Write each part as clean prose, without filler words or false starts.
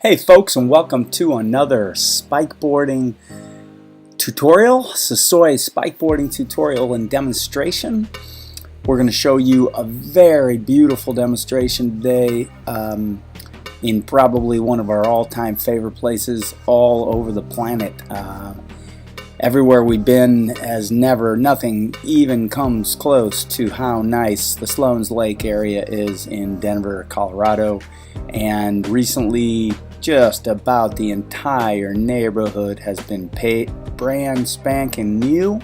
Hey folks, and welcome to another spikeboarding tutorial, Sasoi spikeboarding tutorial and demonstration. We're going to show you a very beautiful demonstration today in probably one of our all-time favorite places all over the planet. Everywhere we've been nothing even comes close to how nice the Sloans Lake area is in Denver, Colorado. And recently, just about the entire neighborhood has been brand spanking new.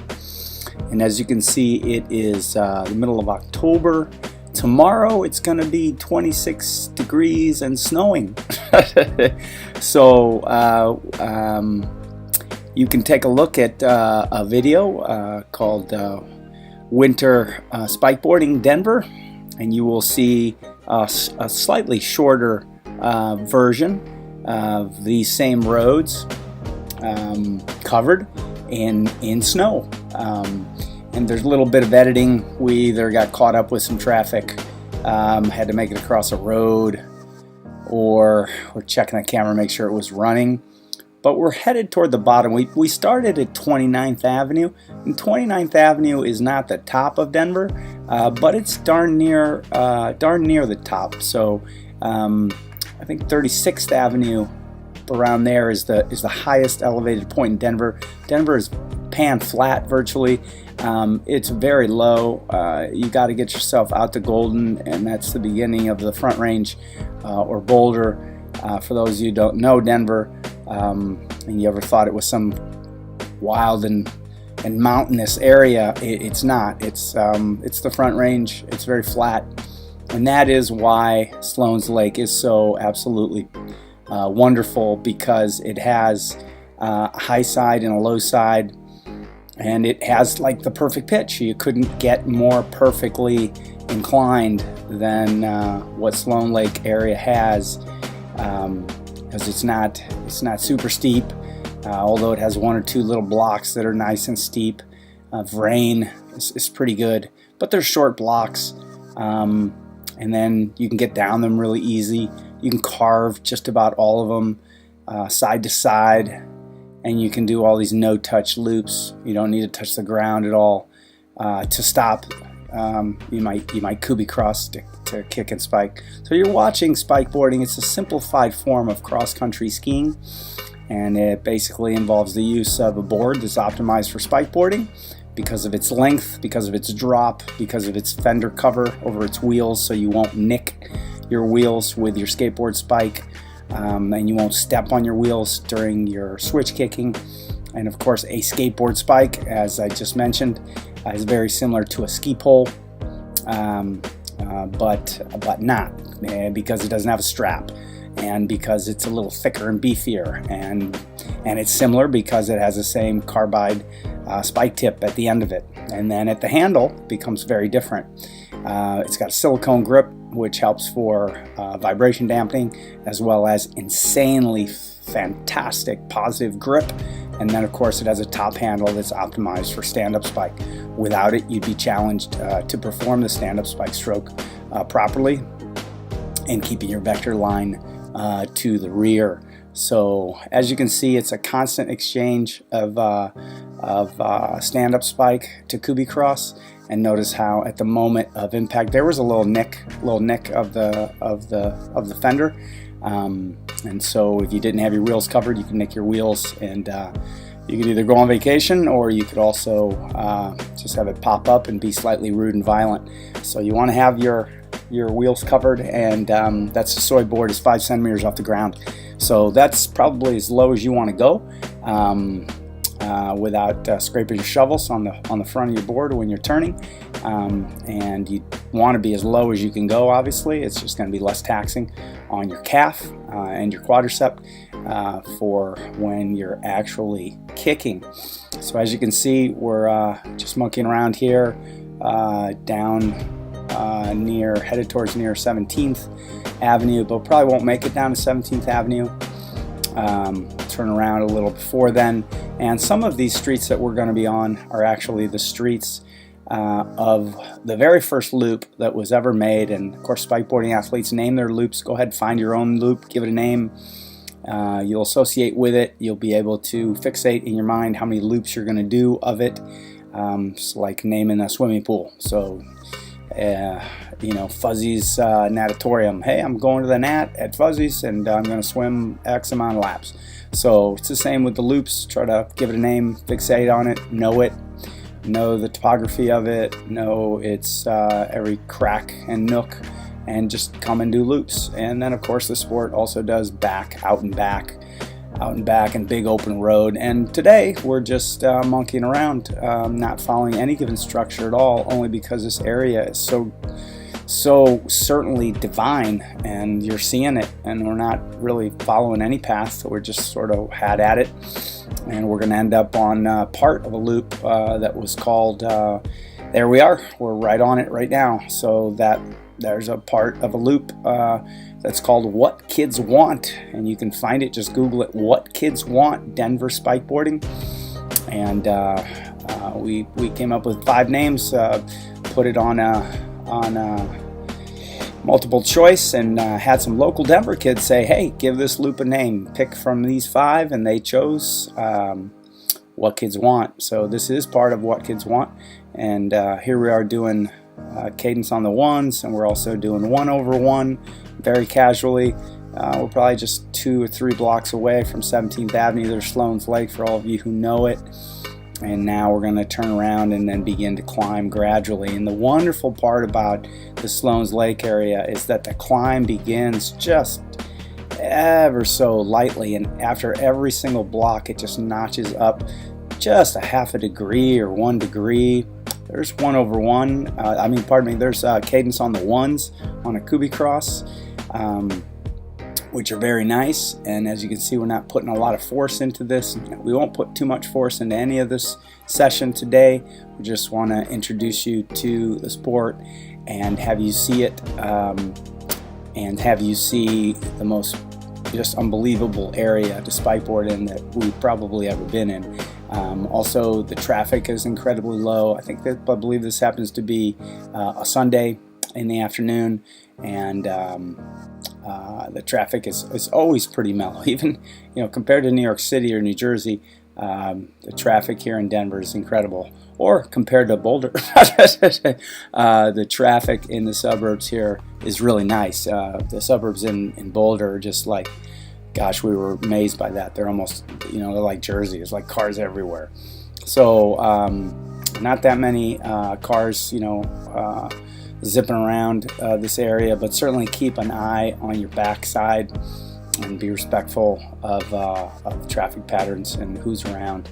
And as you can see, it is the middle of October. Tomorrow it's going to be 26 degrees and snowing. So you can take a look at a video called Winter Spikeboarding Denver, and you will see a slightly shorter version of these same roads covered in snow. And there's a little bit of editing. We either got caught up with some traffic, had to make it across a road, or we're checking the camera, make sure it was running. But we're headed toward the bottom. We started at 29th Avenue, and 29th Avenue is not the top of Denver, but it's darn near the top. So I think 36th Avenue around there is the highest elevated point in Denver. Denver is pan flat virtually. It's very low. You got to get yourself out to Golden, and that's the beginning of the Front Range or Boulder. For those of you who don't know Denver, and you ever thought it was some wild and mountainous area, it's not. It's the Front Range. It's very flat, and that is why Sloan's Lake is so absolutely wonderful, because it has a high side and a low side, and it has like the perfect pitch. You couldn't get more perfectly inclined than what Sloan Lake area has. Because it's not super steep, although it has one or two little blocks that are nice and steep. Rain is pretty good, but they're short blocks, and then you can get down them really easy. You can carve just about all of them side to side, and you can do all these no-touch loops. You don't need to touch the ground at all to stop. You might Kuby cross to kick and spike. So you're watching spikeboarding. It's a simplified form of cross-country skiing, and it basically involves the use of a board that's optimized for spikeboarding because of its length, because of its drop, because of its fender cover over its wheels, so you won't nick your wheels with your skateboard spike, and you won't step on your wheels during your switch kicking. And of course, a skateboard spike, as I just mentioned, is very similar to a ski pole, but not, because it doesn't have a strap, and because it's a little thicker and beefier, and it's similar because it has the same carbide spike tip at the end of it. And then at the handle, it becomes very different. It's got a silicone grip, which helps for vibration dampening, as well as insanely fantastic positive grip. And then of course it has a top handle that's optimized for stand-up spike. Without it, you'd be challenged to perform the stand-up spike stroke properly and keeping your vector line to the rear. So as you can see, it's a constant exchange of stand-up spike to Kuby cross. And notice how at the moment of impact there was a little nick of the fender. And so if you didn't have your wheels covered, you can nick your wheels, and you could either go on vacation, or you could also just have it pop up and be slightly rude and violent. So you want to have your wheels covered, and that Sasoi board is 5 centimeters off the ground. So that's probably as low as you want to go without scraping your shovels on the front of your board when you're turning. And you want to be as low as you can go, obviously. It's just going to be less taxing on your calf and your quadricep for when you're actually kicking. So as you can see, we're just monkeying around here down headed towards near 17th Avenue, but probably won't make it down to 17th Avenue. Turn around a little before then, and some of these streets that we're going to be on are actually the streets of the very first loop that was ever made. And of course, spikeboarding athletes name their loops. Go ahead and find your own loop, give it a name. You'll associate with it. You'll be able to fixate in your mind how many loops you're going to do of it. It's like naming a swimming pool. So, Fuzzy's natatorium. Hey, I'm going to the nat at Fuzzy's, and I'm going to swim X amount of laps. So it's the same with the loops. Try to give it a name, fixate on it, know the topography of it, know its every crack and nook, and just come and do loops. And then of course the sport also does out and back and big open road. And today we're just monkeying around, not following any given structure at all, only because this area is so certainly divine, and you're seeing it, and we're not really following any path, so we're just sort of had at it. And we're going to end up on part of a loop that was called, there we are, we're right on it right now. So there's a part of a loop that's called What Kids Want, and you can find it, just Google it, What Kids Want Denver Spikeboarding. And we came up with 5 names, put it on multiple choice, and had some local Denver kids say, hey, give this loop a name, pick from these 5, and they chose What Kids Want. So this is part of What Kids Want, and here we are doing cadence on the ones, and we're also doing 1 over 1 very casually. We're probably just 2 or 3 blocks away from 17th Avenue. There's Sloan's Lake for all of you who know it. And now we're going to turn around and then begin to climb gradually. And the wonderful part about the Sloans Lake area is that the climb begins just ever so lightly, and after every single block it just notches up just a half a degree or 1 degree. There's 1 over 1. There's cadence on the ones on a Kuby cross, which are very nice. And as you can see, we're not putting a lot of force into this. We won't put too much force into any of this session today. We just want to introduce you to the sport and have you see it, and have you see the most just unbelievable area to spikeboard in that we've probably ever been in. Also, the traffic is incredibly low. I believe this happens to be a Sunday in the afternoon, and the traffic is always pretty mellow. Even compared to New York City or New Jersey, the traffic here in Denver is incredible. Or compared to Boulder, the traffic in the suburbs here is really nice. The suburbs in Boulder are just like, gosh, we were amazed by that. They're almost, they're like Jersey. It's like cars everywhere. So not that many cars, zipping around this area, but certainly keep an eye on your backside and be respectful of traffic patterns and who's around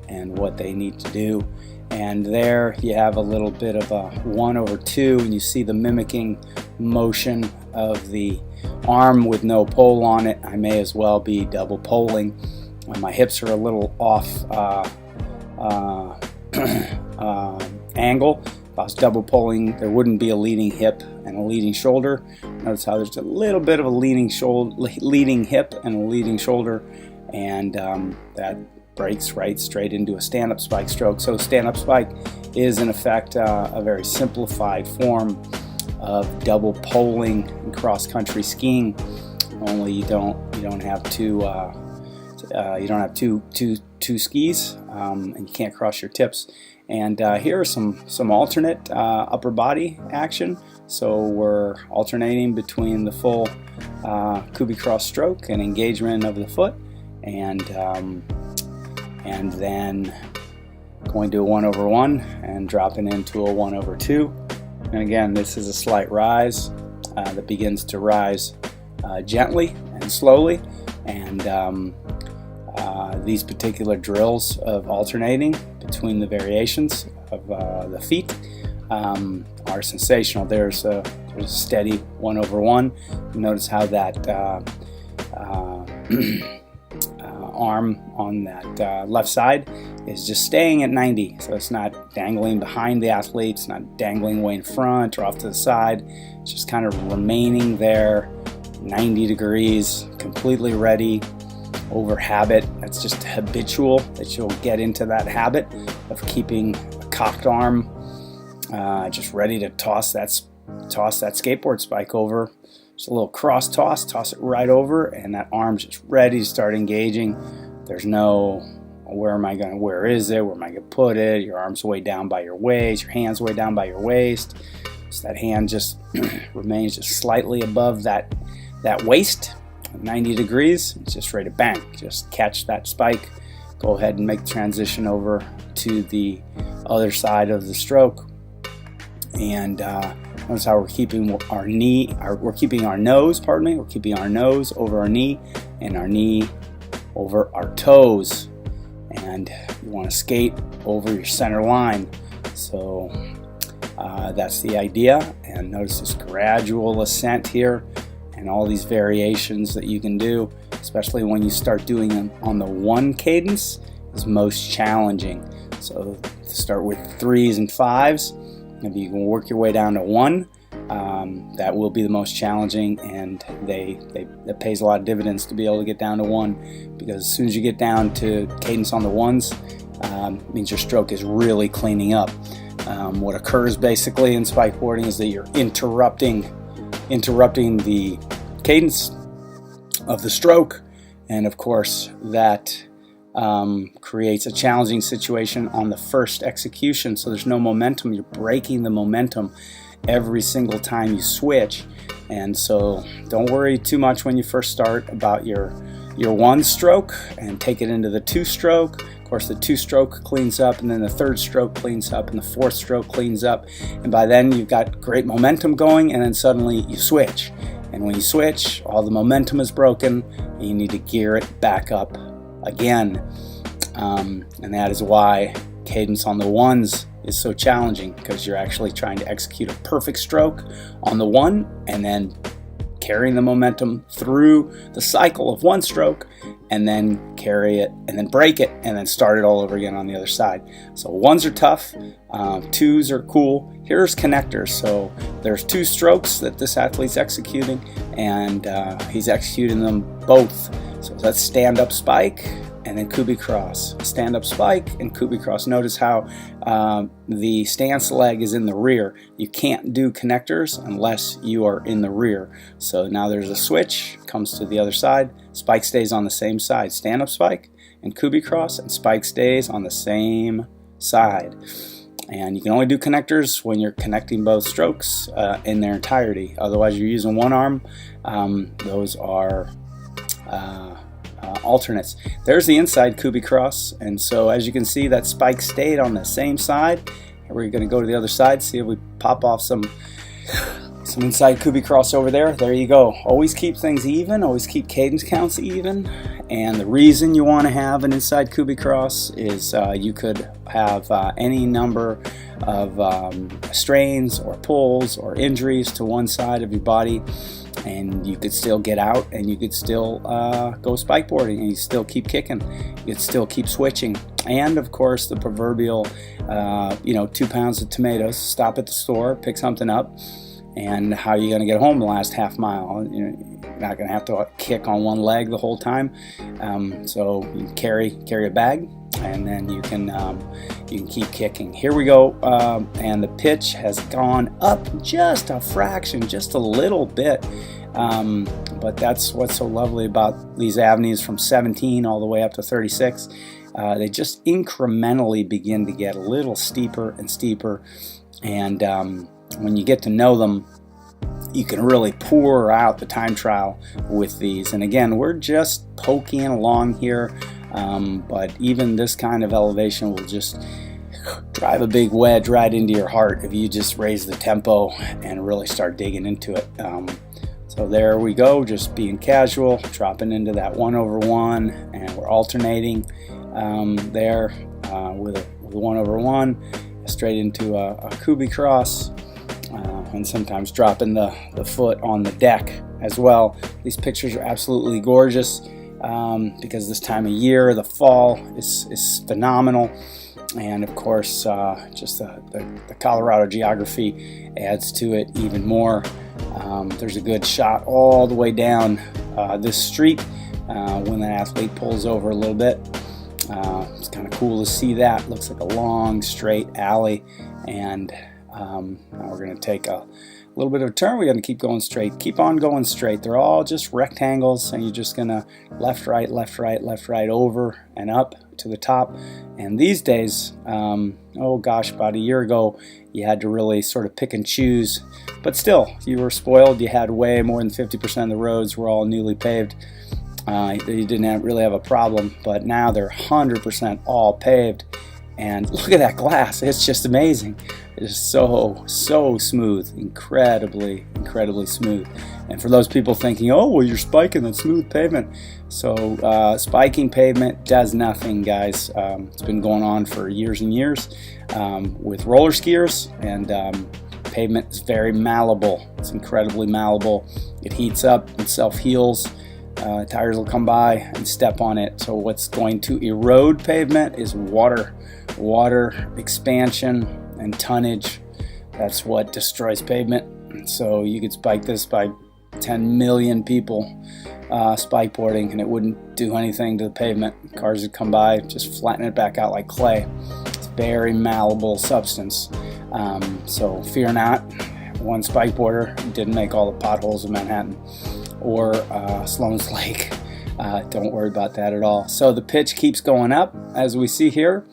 and what they need to do. And there you have a little bit of a 1 over 2, and you see the mimicking motion of the arm with no pole on it. I may as well be double poling. My hips are a little off angle. If I was double poling, there wouldn't be a leading hip and a leading shoulder. Notice how there's a little bit of a leading hip and a leading shoulder, and that breaks right straight into a stand-up spike stroke. So stand-up spike is in effect a very simplified form of double poling in cross-country skiing. Only you don't have two skis, and you can't cross your tips. And here are some alternate upper body action. So we're alternating between the full Kuby cross stroke and engagement of the foot, and then going to a 1 over 1 and dropping into a 1 over 2. And again, this is a slight rise that begins to rise gently and slowly. And these particular drills of alternating between the variations of the feet are sensational. There's a steady 1 over 1. Notice how that arm on that left side is just staying at 90, so it's not dangling behind the athlete, it's not dangling way in front or off to the side. It's just kind of remaining there 90 degrees, completely ready over habit. That's just habitual, that you'll get into that habit of keeping a cocked arm, just ready to toss that toss that skateboard spike over. Just a little cross toss it right over, and that arm's just ready to start engaging. There's no, where is it? Where am I going to put it? Your arm's way down by your waist, your hand's way down by your waist. So that hand just remains just slightly above that waist, 90 degrees. It's just ready to bang. Just catch that spike. Go ahead and make the transition over to the other side of the stroke. And notice how we're keeping we're keeping our nose over our knee, and our knee over our toes. And you want to skate over your center line. So that's the idea. And notice this gradual ascent here and all these variations that you can do, especially when you start doing them on the 1 cadence, is most challenging. So start with 3s and 5s. If you can work your way down to 1, that will be the most challenging, and that pays a lot of dividends to be able to get down to 1, because as soon as you get down to cadence on the 1s, it means your stroke is really cleaning up. What occurs basically in spikeboarding is that you're interrupting the cadence of the stroke, and of course that creates a challenging situation on the first execution. So there's no momentum. You're breaking the momentum every single time you switch. And so don't worry too much when you first start about your 1 stroke, and take it into the 2 stroke. Of course, the 2 stroke cleans up, and then the 3rd stroke cleans up, and the 4th stroke cleans up, and by then you've got great momentum going, and then suddenly you switch. And when you switch, all the momentum is broken, and you need to gear it back up again. And that is why cadence on the 1s is so challenging, because you're actually trying to execute a perfect stroke on the 1, and then carrying the momentum through the cycle of 1 stroke, and then carry it, and then break it, and then start it all over again on the other side. So 1s are tough, 2s are cool. Here's connectors. So there's 2 strokes that this athlete's executing, and he's executing them both. So that's stand-up spike and then Kuby cross. Stand-up spike and Kuby cross. Notice how the stance leg is in the rear. You can't do connectors unless you are in the rear. So now there's a switch, comes to the other side, spike stays on the same side. Stand-up spike and Kuby cross, and spike stays on the same side. And you can only do connectors when you're connecting both strokes in their entirety. Otherwise, you're using one arm. Those are alternates. There's the inside Kuby cross, and so as you can see, that spike stayed on the same side. We're going to go to the other side, see if we pop off some inside Kuby cross over there. There you go. Always keep things even, always keep cadence counts even. And the reason you want to have an inside Kuby cross is you could have any number of strains or pulls or injuries to one side of your body, and you could still get out, and you could still go spikeboarding, and you still keep kicking, you could still keep switching. And of course the proverbial 2 pounds of tomatoes. Stop at the store, pick something up, and how are you going to get home the last half mile? You're not going to have to kick on one leg the whole time. So you carry a bag, and then you can keep kicking. Here we go, and the pitch has gone up just a fraction, just a little bit. But that's what's so lovely about these avenues from 17 all the way up to 36. They just incrementally begin to get a little steeper and steeper, and when you get to know them, you can really pour out the time trial with these. And again, we're just poking along here, but even this kind of elevation will just drive a big wedge right into your heart if you just raise the tempo and really start digging into it. So there we go, just being casual, dropping into that 1/1, and we're alternating there with a 1/1 straight into a Kuby cross, and sometimes dropping the foot on the deck as well. These pictures are absolutely gorgeous because this time of year, the fall, is phenomenal. And of course, just the Colorado geography adds to it even more. There's a good shot all the way down this street when the athlete pulls over a little bit. It's kind of cool to see that. Looks like a long straight alley, and now we're going to take a little bit of a turn, we're going to keep going straight. Keep on going straight. They're all just rectangles, and you're just going to left, right, left, right, left, right, over and up to the top. And these days, oh gosh, about a year ago, you had to really sort of pick and choose. But still, you were spoiled. You had way more than 50% of the roads were all newly paved. You didn't really have a problem. But now they're 100% all paved. And look at that glass. It's just amazing. It is so smooth. Incredibly smooth. And for those people thinking, oh, well, you're spiking that smooth pavement. So spiking pavement does nothing, guys. It's been going on for years and years with roller skiers. And pavement is very malleable. It's incredibly malleable. It heats up and self-heals. Tires will come by and step on it. So what's going to erode pavement is water expansion and tonnage. That's what destroys pavement. So you could spike this by 10 million people spikeboarding, and it wouldn't do anything to the pavement. Cars would come by, just flatten it back out like clay. It's very malleable substance. So fear not. One spikeboarder didn't make all the potholes in Manhattan or Sloan's Lake. Don't worry about that at all. So the pitch keeps going up, as we see here.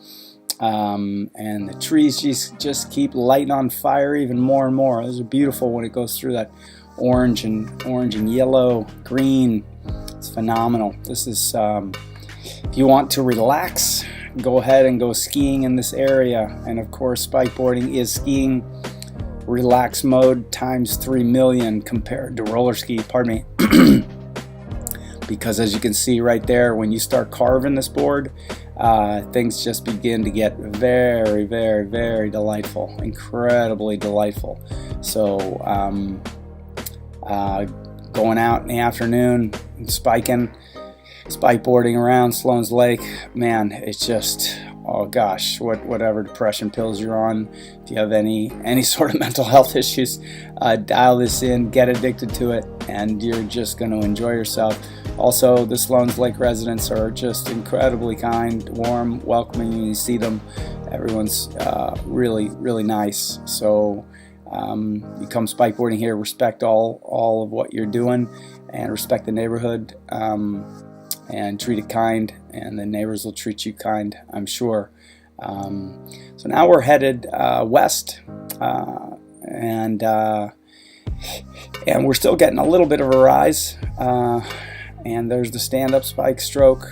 And the trees just keep lighting on fire even more and more. Those are beautiful when it goes through that orange and yellow, green. It's phenomenal. This is if you want to relax, go ahead and go skiing in this area. And of course, spikeboarding is skiing relax mode times 3 million compared to roller ski. Pardon me. Because as you can see right there, when you start carving this board, things just begin to get very delightful, incredibly delightful. So going out in the afternoon and spikeboarding around Sloan's Lake, man, it's just, oh gosh, whatever depression pills you're on, if you have any sort of mental health issues, dial this in, get addicted to it, and you're just going to enjoy yourself. Also, the Sloan's Lake residents are just incredibly kind, warm, welcoming. You see them. Everyone's really nice. So you come spikeboarding here, respect all of what you're doing, and respect the neighborhood, and treat it kind, and the neighbors will treat you kind, I'm sure. So now we're headed west, and we're still getting a little bit of a rise. And there's the stand-up spike stroke,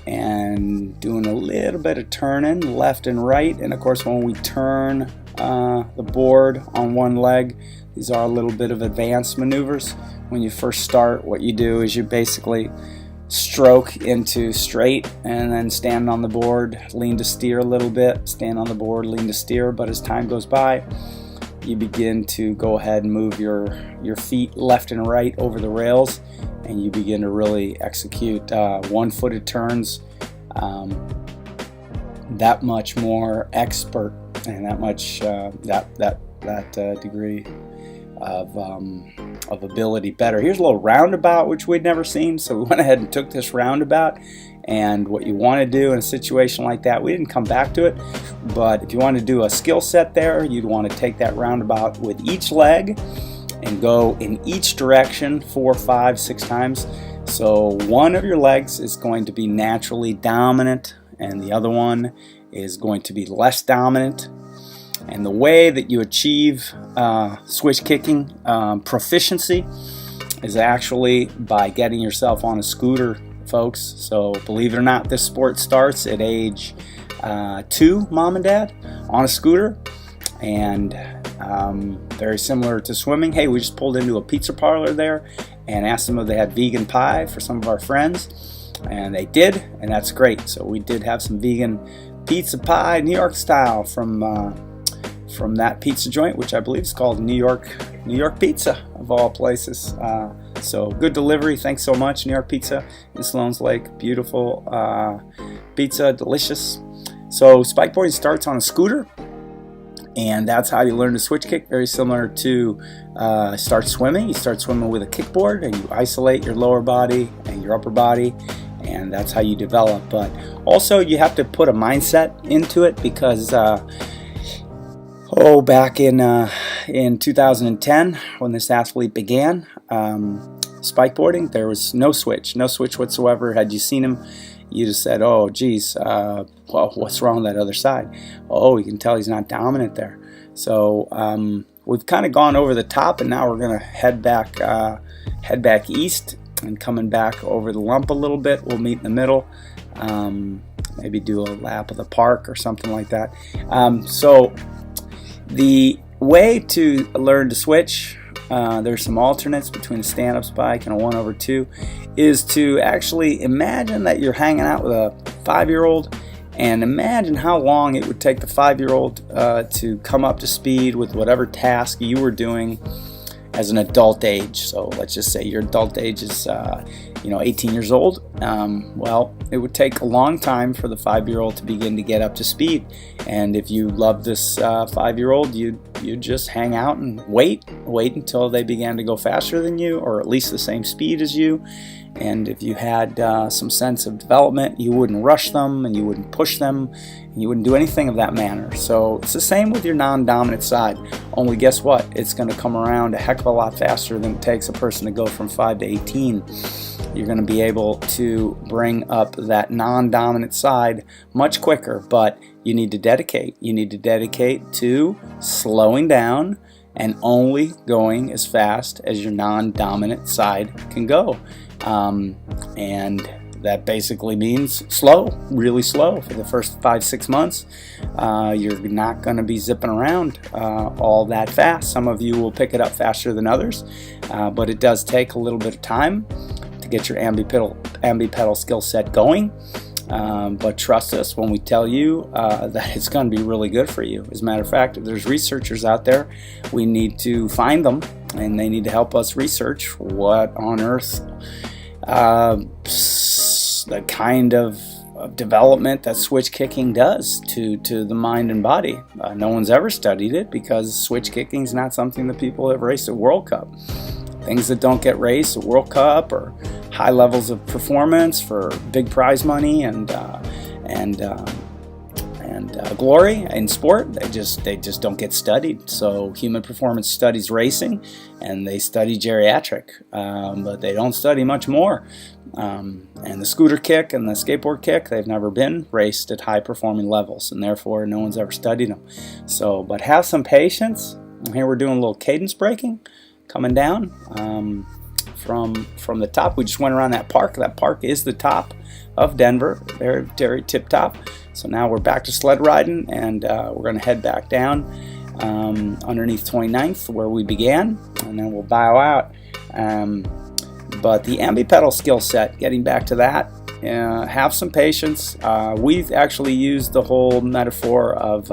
and doing a little bit of turning left and right. And of course, when we turn the board on one leg, these are a little bit of advanced maneuvers. When you first start, what you do is you basically stroke into straight and then stand on the board, lean to steer a little bit, stand on the board, lean to steer. But as time goes by, you begin to go ahead and move your feet left and right over the rails, and you begin to really execute one-footed turns that much more expert, and that much that degree of ability better. Here's a little roundabout which we'd never seen, so we went ahead and took this roundabout. And what you want to do in a situation like that, we didn't come back to it, but if you want to do a skill set there, you'd want to take that roundabout with each leg and go in each direction 4, 5, 6 times. So one of your legs is going to be naturally dominant, and the other one is going to be less dominant. And the way that you achieve switch kicking proficiency is actually by getting yourself on a scooter, folks. So believe it or not, this sport starts at age 2, mom and dad, on a scooter, and very similar to swimming. Hey, we just pulled into a pizza parlor there and asked them if they had vegan pie for some of our friends, and they did, and that's great. So we did have some vegan pizza pie, New York style, from that pizza joint, which I believe is called New York Pizza, of all places. So good delivery. Thanks so much, New York Pizza in Sloan's Lake. Beautiful pizza, delicious. So spikeboarding starts on a scooter, and that's how you learn to switch kick. Very similar to start swimming. You start swimming with a kickboard, and you isolate your lower body and your upper body, and that's how you develop. But also, you have to put a mindset into it, because Oh, back in 2010, when this athlete began spikeboarding, there was no switch whatsoever. Had you seen him, you just said, "Oh, geez, well, what's wrong with that other side?" Oh, you can tell he's not dominant there. So we've kind of gone over the top, and now we're going to head back east, and coming back over the lump a little bit. We'll meet in the middle. Maybe do a lap of the park or something like that. So the way to learn to switch, there's some alternates between a stand-up spike and a 1/2, is to actually imagine that you're hanging out with a 5-year-old, and imagine how long it would take the 5-year-old to come up to speed with whatever task you were doing as an adult age. So let's just say your adult age is 18 years old. Well, it would take a long time for the 5-year-old to begin to get up to speed. And if you love this 5-year-old, you'd just hang out and wait until they began to go faster than you, or at least the same speed as you. And if you had some sense of development, you wouldn't rush them, and you wouldn't push them, and you wouldn't do anything of that manner. So it's the same with your non-dominant side, only guess what? It's going to come around a heck of a lot faster than it takes a person to go from 5 to 18. You're going to be able to bring up that non-dominant side much quicker, but you need to dedicate. You need to dedicate to slowing down and only going as fast as your non-dominant side can go. And that basically means slow, really slow for the first 5-6 months. You're not going to be zipping around all that fast. Some of you will pick it up faster than others, but it does take a little bit of time to get your ambipedal skill set going. But trust us when we tell you that it's going to be really good for you. As a matter of fact, if there's researchers out there, we need to find them, and they need to help us research what on earth the kind of development that switch kicking does to the mind and body. No one's ever studied it, because switch kicking is not something that people have raced at World Cup. Things that don't get raced at World Cup or high levels of performance for big prize money and glory in sport, they just don't get studied. So Human Performance studies racing, and they study geriatric, but they don't study much more. And the scooter kick and the skateboard kick, they've never been raced at high performing levels, and therefore no one's ever studied them. So, but have some patience. Here we're doing a little cadence breaking, coming down from the top. We just went around that park. That park is the top of Denver, very, very tip top. So now we're back to sled riding, and we're going to head back down underneath 29th where we began, and then we'll bow out. But the ambipedal skill set, getting back to that, have some patience. We've actually used the whole metaphor of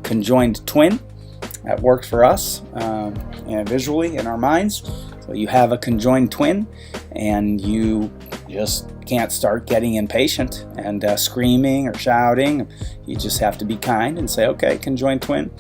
conjoined twin. That worked for us visually in our minds. So you have a conjoined twin, and you just can't start getting impatient and screaming or shouting. You just have to be kind and say, okay, conjoined twin,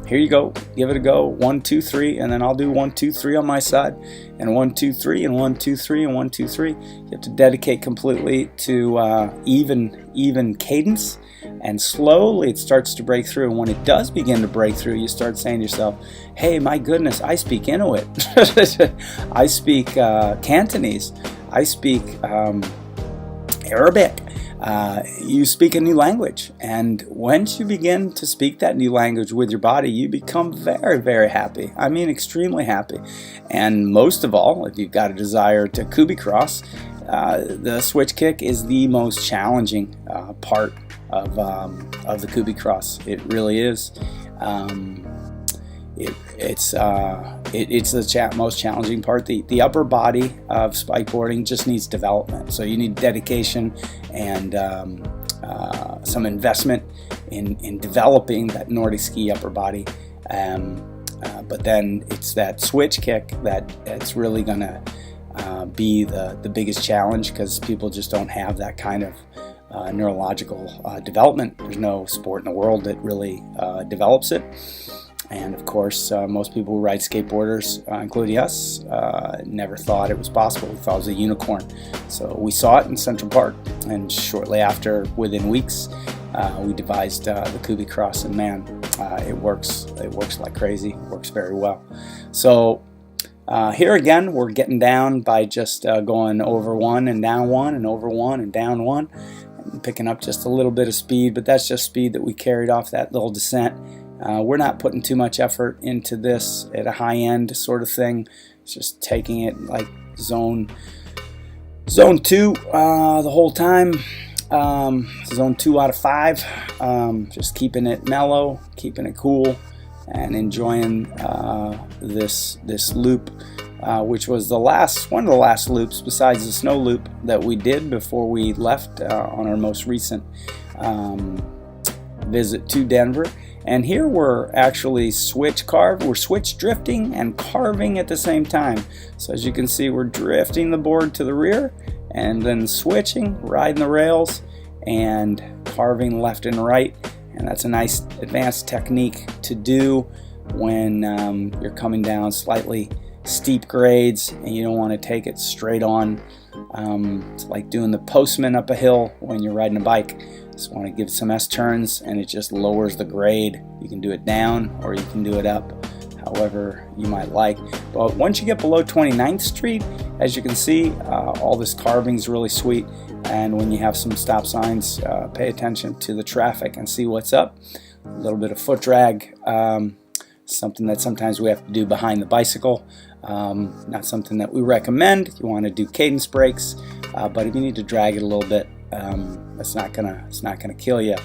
here you go, give it a go, 1, 2, 3, and then I'll do 1, 2, 3 on my side, and 1, 2, 3, and 1, 2, 3, and 1, 2, 3. You have to dedicate completely to even cadence, and slowly it starts to break through. And when it does begin to break through, you start saying to yourself, hey, my goodness, I speak Inuit. I speak Cantonese. I speak Arabic. You speak a new language, and once you begin to speak that new language with your body, you become very, very happy. I mean, extremely happy. And most of all, if you've got a desire to Kuby cross, the switch kick is the most challenging part of the Kuby cross. It really is. It's the most challenging part. The upper body of spikeboarding just needs development. So you need dedication and some investment in developing that Nordic ski upper body. But then it's that switch kick that it's really going to be the biggest challenge, because people just don't have that kind of neurological development. There's no sport in the world that really develops it. And of course, most people who ride skateboarders, including us, never thought it was possible. We thought it was a unicorn. So we saw it in Central Park, and shortly after, within weeks, we devised the Kuby cross. And man, it works like crazy. It works very well. So here again, we're getting down by just going over one and down one and over one and down one, and picking up just a little bit of speed, but that's just speed that we carried off that little descent. We're not putting too much effort into this at a high end sort of thing. It's just taking it like zone 2 the whole time. Zone 2 out of 5. Just keeping it mellow, keeping it cool, and enjoying this loop, which was one of the last loops besides the snow loop that we did before we left on our most recent visit to Denver. And here we're actually switch drifting and carving at the same time. So as you can see, we're drifting the board to the rear and then switching, riding the rails, and carving left and right. And that's a nice advanced technique to do when you're coming down slightly steep grades and you don't want to take it straight on. It's like doing the postman up a hill when you're riding a bike. Just want to give some S-turns and it just lowers the grade. You can do it down or you can do it up, however you might like. But once you get below 29th Street, as you can see, all this carving is really sweet. And when you have some stop signs, pay attention to the traffic and see what's up. A little bit of foot drag, something that sometimes we have to do behind the bicycle. Not something that we recommend. You want to do cadence brakes, but if you need to drag it a little bit, it's not gonna kill you.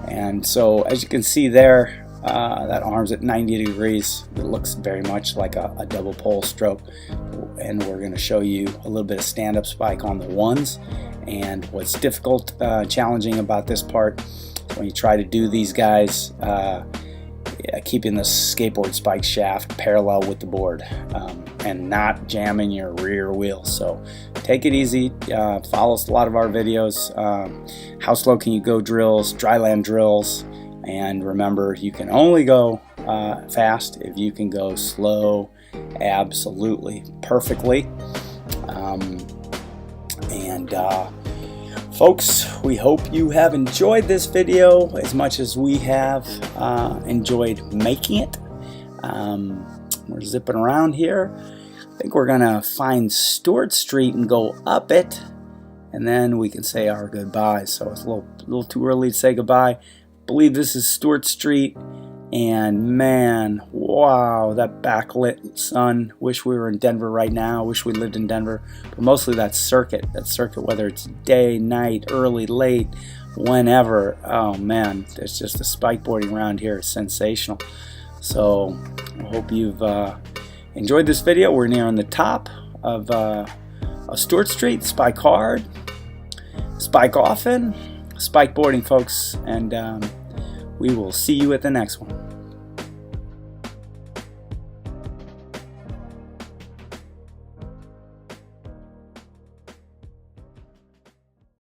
And so as you can see there, that arm's at 90 degrees. It looks very much like a double pole stroke, and we're going to show you a little bit of stand-up spike on the ones. And what's difficult, challenging about this part, when you try to do these guys, keeping the skateboard spike shaft parallel with the board, and not jamming your rear wheel. So take it easy. Follow a lot of our videos, how slow can you go drills, dryland drills. And remember, you can only go fast if you can go slow, absolutely, perfectly. Folks, we hope you have enjoyed this video as much as we have enjoyed making it. We're zipping around here. I think we're gonna find Stewart Street and go up it, and then we can say our goodbyes. So it's a little too early to say goodbye. Believe this is Stewart Street, and man, wow, that backlit sun. Wish we were in Denver right now. Wish we lived in Denver. But mostly that circuit, whether it's day, night, early, late, whenever. Oh man, there's just the spikeboarding around here is sensational. So I hope you've enjoyed this video. We're near on the top of Stewart Street. Spike hard, spike often. Spikeboarding, folks, and we will see you at the next one.